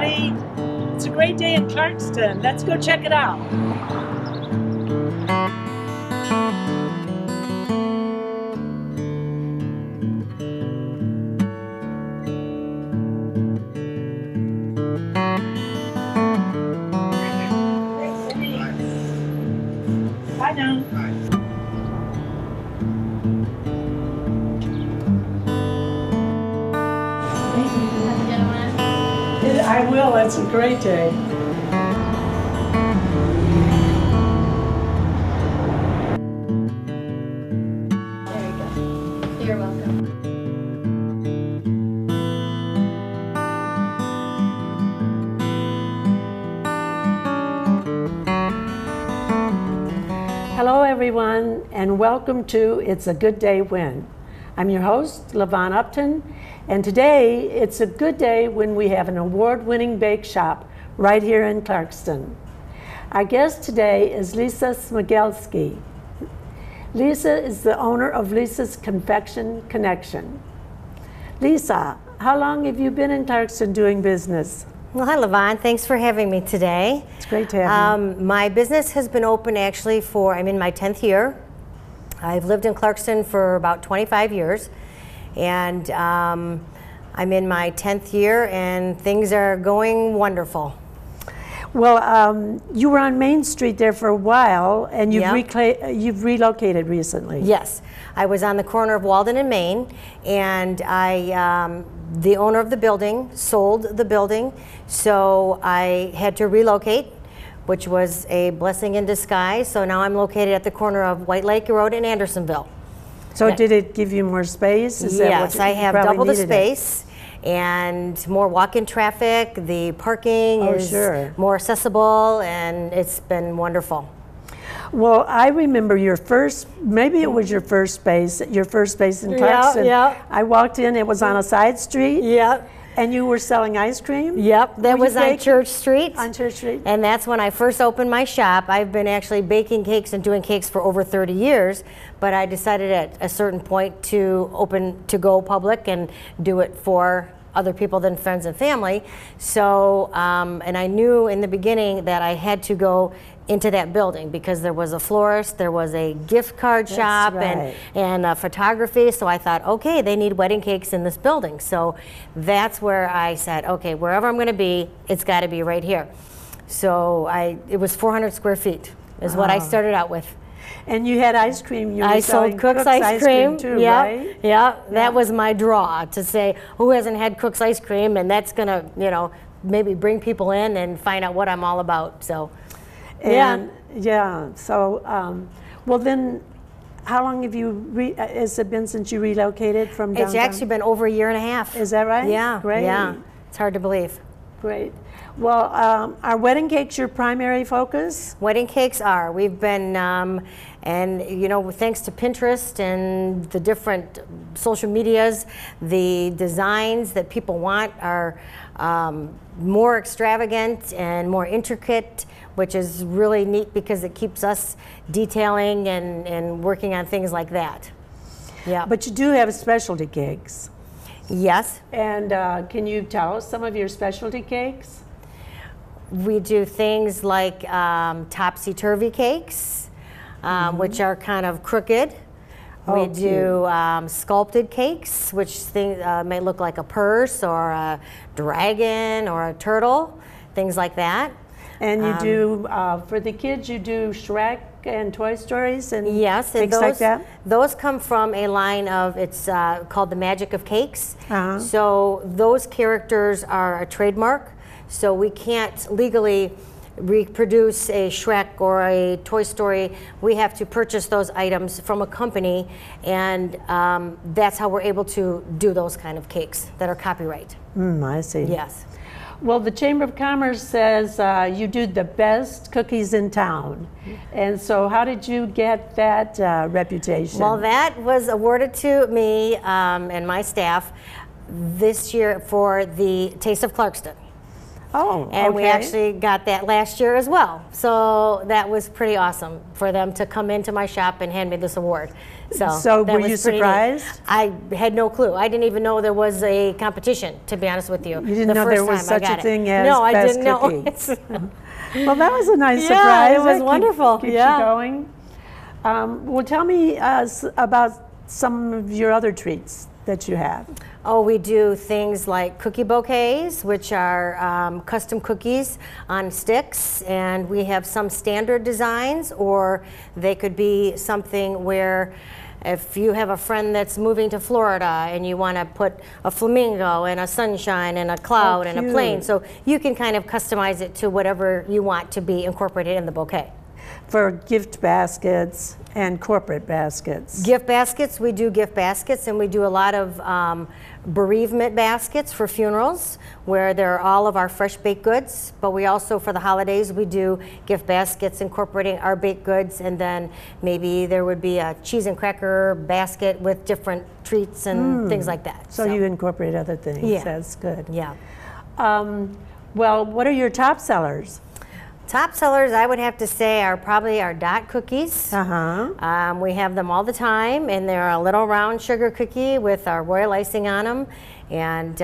everybody. It's a great day in Clarkston. Let's go check it out. Bye now. I will. It's a great day. There you go. You're welcome. Hello, everyone, and welcome to It's a Good Day When. I'm your host, LaVon Upton, and today it's a good day when we have an award-winning bake shop right here in Clarkston. Our guest today is Lisa Smigelski. Lisa is the owner of Lisa's Confection Connection. Lisa, how long have you been in Clarkston doing business? Well, hi, LaVon. Thanks for having me today. It's great to have you. My business has been open actually I'm in my 10th year. I've lived in Clarkston for about 25 years, and I'm in my 10th year, and things are going wonderful. Well, you were on Main Street there for a while, and you've Yeah. relocated recently. Yes, I was on the corner of Walden and Main, and the owner of the building sold the building, so I had to relocate, which was a blessing in disguise. So now I'm located at the corner of White Lake Road and Andersonville. So did it give you more space? Yes, I have double the space and more walk-in traffic. The parking is more accessible, and it's been wonderful. Well, I remember your first, maybe it was your first space in Clarkston. Yeah. I walked in, it was on a side street. Yeah. And you were selling ice cream? Yep, that was on Church Street. On Church Street. And that's when I first opened my shop. I've been actually baking cakes and doing cakes for over 30 years, but I decided at a certain point to go public and do it for other people than friends and family. So, and I knew in the beginning that I had to go into that building because there was a florist, there was a gift card shop, and photography. So I thought, okay, they need wedding cakes in this building. So that's where I said, okay, wherever I'm going to be, it's got to be right here. So it was 400 square feet is what I started out with. And you had ice cream. I sold Cook's ice cream too, right? Yeah, that was my draw, to say who hasn't had Cook's ice cream, and that's gonna, maybe bring people in and find out what I'm all about. So, So, well then, how long have has it been since you relocated from downtown? It's actually been over a year and a half. Is that right? Yeah. Great. Yeah. It's hard to believe. Great. Well, are wedding cakes your primary focus? Wedding cakes are. We've been, and thanks to Pinterest and the different social medias, the designs that people want are more extravagant and more intricate, which is really neat because it keeps us detailing and working on things like that. Yeah. But you do have specialty cakes. Yes. And can you tell us some of your specialty cakes? We do things like topsy-turvy cakes, which are kind of crooked. We do sculpted cakes, which may look like a purse or a dragon or a turtle, things like that. And you do, for the kids, you do Shrek and Toy Stories and yes, things like that? Those come from a line of, it's called The Magic of Cakes. So those characters are a trademark, so we can't legally reproduce a Shrek or a Toy Story. We have to purchase those items from a company, and that's how we're able to do those kind of cakes that are copyright. I see. Yes. Well, the Chamber of Commerce says you do the best cookies in town. And so how did you get that reputation? Well, that was awarded to me and my staff this year for the Taste of Clarkston. Oh, And we okay. actually got that last year as well. So that was pretty awesome for them to come into my shop and hand me this award. So that were was you pretty neat. surprised? I had no clue. I didn't even know there was a competition, to be honest with you. You didn't know there was such a thing as no, I best didn't cookie. know. Well, that was a nice Yeah, surprise. it was That wonderful. Keeps Yeah. you going. Well, tell me about some of your other treats that you have. Oh, we do things like cookie bouquets, which are custom cookies on sticks, and we have some standard designs, or they could be something where if you have a friend that's moving to Florida and you want to put a flamingo and a sunshine and a cloud and a plane, cute. so you can kind of customize it to whatever you want to be incorporated in the bouquet. For gift baskets and corporate baskets. Gift baskets, we do gift baskets, and we do a lot of bereavement baskets for funerals where there are all of our fresh baked goods, but we also, for the holidays, we do gift baskets incorporating our baked goods, and then maybe there would be a cheese and cracker basket with different treats and things like that. So you incorporate other things. Yeah. That's good. Yeah. Well, what are your top sellers? Top sellers, I would have to say, are probably our dot cookies. Uh-huh. We have them all the time, and they're a little round sugar cookie with our royal icing on them. And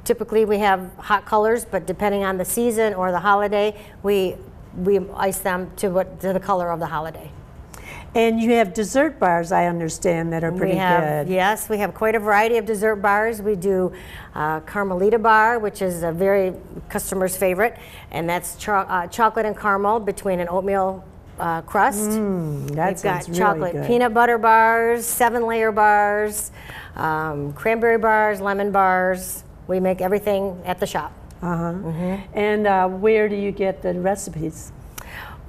typically we have hot colors, but depending on the season or the holiday, we ice them to the color of the holiday. And you have dessert bars, I understand, that are pretty good. Yes, we have quite a variety of dessert bars. We do Carmelita bar, which is a very customer's favorite, and that's chocolate and caramel between an oatmeal crust. That We've got sounds really chocolate good. peanut butter bars, 7-layer bars, cranberry bars, lemon bars. We make everything at the shop. And where do you get the recipes?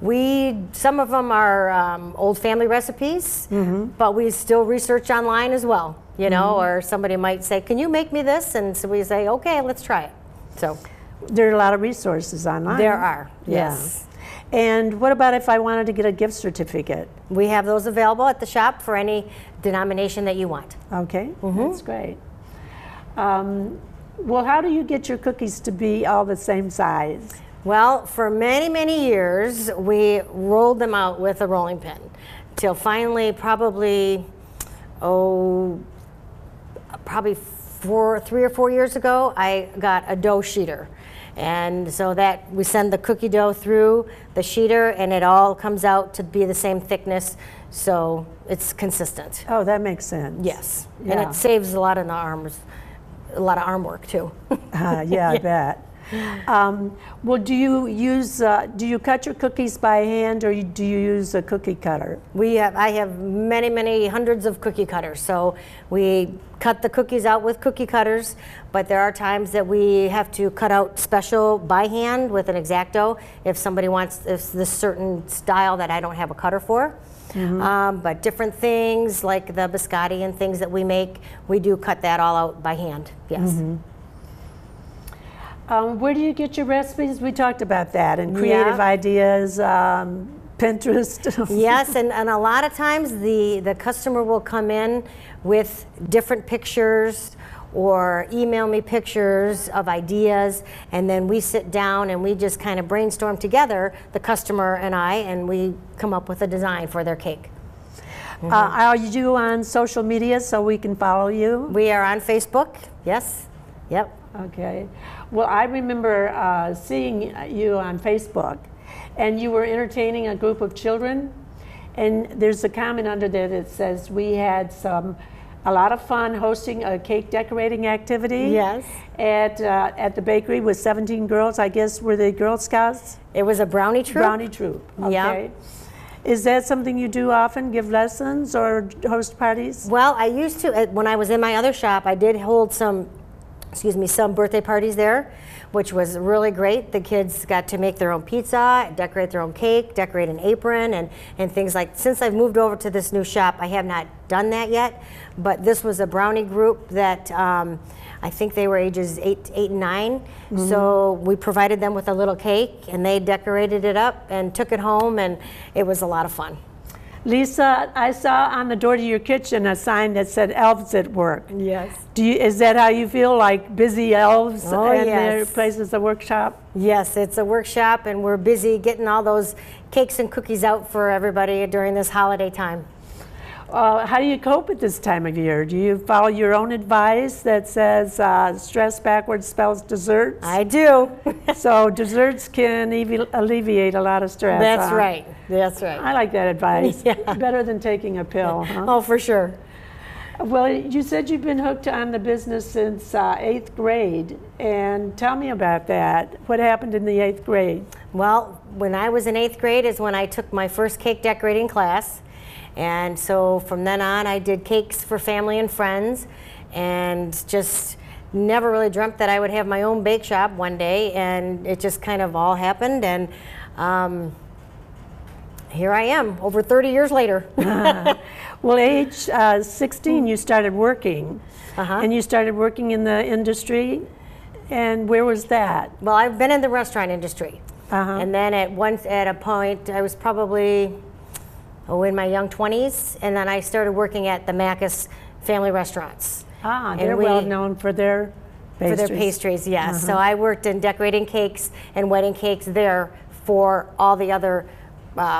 Some of them are old family recipes, but we still research online as well, you know, or somebody might say, can you make me this? And so we say, okay, let's try it. So There are a lot of resources online. there are, Yeah. yes. And what about if I wanted to get a gift certificate? We have those available at the shop for any denomination that you want. Okay, that's great. Well, how do you get your cookies to be all the same size? Well, for many, many years, we rolled them out with a rolling pin till finally probably 3 or 4 years ago, I got a dough sheeter. And so that we send the cookie dough through the sheeter and it all comes out to be the same thickness, so it's consistent. Oh, that makes sense. Yes, Yeah. and it saves a lot of the arms, a lot of arm work too. Yeah, I bet. Well, do you cut your cookies by hand, or do you use a cookie cutter? I have many, many hundreds of cookie cutters. So we cut the cookies out with cookie cutters, but there are times that we have to cut out special by hand with an X-Acto if somebody wants this certain style that I don't have a cutter for. But different things like the biscotti and things that we make, we do cut that all out by hand, yes. Where do you get your recipes? We talked about that, and creative ideas, Pinterest. Yes, and a lot of times the customer will come in with different pictures or email me pictures of ideas, and then we sit down and we just kind of brainstorm together, the customer and I, and we come up with a design for their cake. Are you on social media so we can follow you? We are on Facebook, yes, yep. Okay. Well, I remember seeing you on Facebook, and you were entertaining a group of children, and there's a comment under there that says we had a lot of fun hosting a cake decorating activity. Yes. At the bakery with 17 girls. I guess were they Girl Scouts? It was a brownie troop. Brownie troop. Okay. Yeah. Is that something you do often? Give lessons or host parties? Well, I used to when I was in my other shop. I did hold some birthday parties there, which was really great. The kids got to make their own pizza, decorate their own cake, decorate an apron, and things like. Since I've moved over to this new shop, I have not done that yet, but this was a brownie group that I think they were ages 8 and 9. So we provided them with a little cake, and they decorated it up and took it home, and it was a lot of fun. Lisa, I saw on the door to your kitchen a sign that said elves at work. Yes. Is that how you feel, like busy elves and their yes. place is a workshop? Yes, it's a workshop, and we're busy getting all those cakes and cookies out for everybody during this holiday time. How do you cope at this time of year? Do you follow your own advice that says stress backwards spells dessert? I do. So desserts can alleviate a lot of stress. That's right. That's right. I like that advice. Yeah. Better than taking a pill, huh? Oh, for sure. Well, you said you've been hooked on the business since 8th grade. And tell me about that. What happened in the 8th grade? Well, when I was in 8th grade is when I took my first cake decorating class. And so from then on, I did cakes for family and friends, and just never really dreamt that I would have my own bake shop one day, and it just kind of all happened, and here I am, over 30 years later. Well, age 16, you started working, and you started working in the industry, and where was that? Well, I've been in the restaurant industry, and then at a point, I was probably in my young 20s, and then I started working at the Macus family restaurants. They're well known for their pastries. For their pastries, yes. So I worked in decorating cakes and wedding cakes there for all the other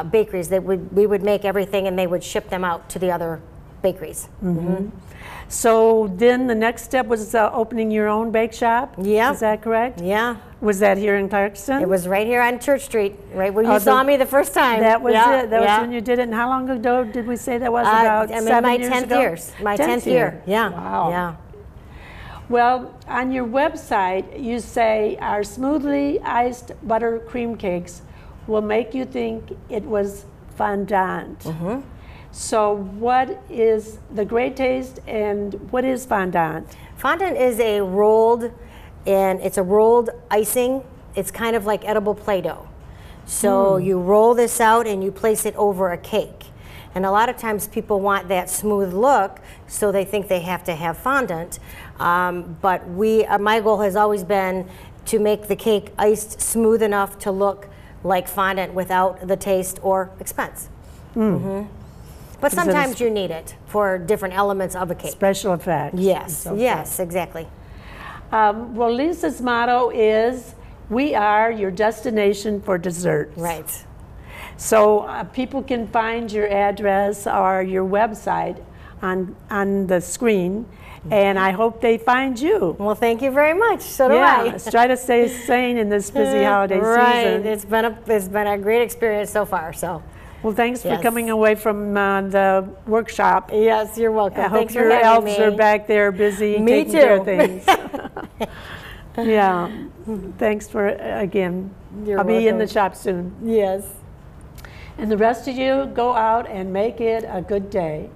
bakeries. We would make everything, and they would ship them out to the other bakeries. So then the next step was opening your own bake shop? Yeah. Is that correct? Yeah. Was that here in Clarkston? It was right here on Church Street, right where you saw me the first time. That was it. That was when you did it. And how long ago did we say that was? About I'm 7 in my years 10th ago? years. My 10th year. Yeah. Wow. Yeah. Well, on your website, you say our smoothly iced butter cream cakes will make you think it was fondant. So what is the great taste, and what is fondant? Fondant is a rolled icing. It's kind of like edible Play-Doh. So you roll this out and you place it over a cake. And a lot of times people want that smooth look, so they think they have to have fondant. But my goal has always been to make the cake iced smooth enough to look like fondant without the taste or expense. But sometimes you need it for different elements of a cake. Special effects. Yes, yes, exactly. Well, Lisa's motto is, we are your destination for desserts. Right. So people can find your address or your website on the screen, and I hope they find you. Well, thank you very much. So do I. Let's try to stay sane in this busy holiday season. It's been a great experience so far. So. Well, thanks for coming away from the workshop. Yes, you're welcome. I Thanks hope for your having elves me. are back there busy taking care of things. Yeah. Thanks for, again. You're I'll be in welcome. the shop soon. Yes. And the rest of you, go out and make it a good day.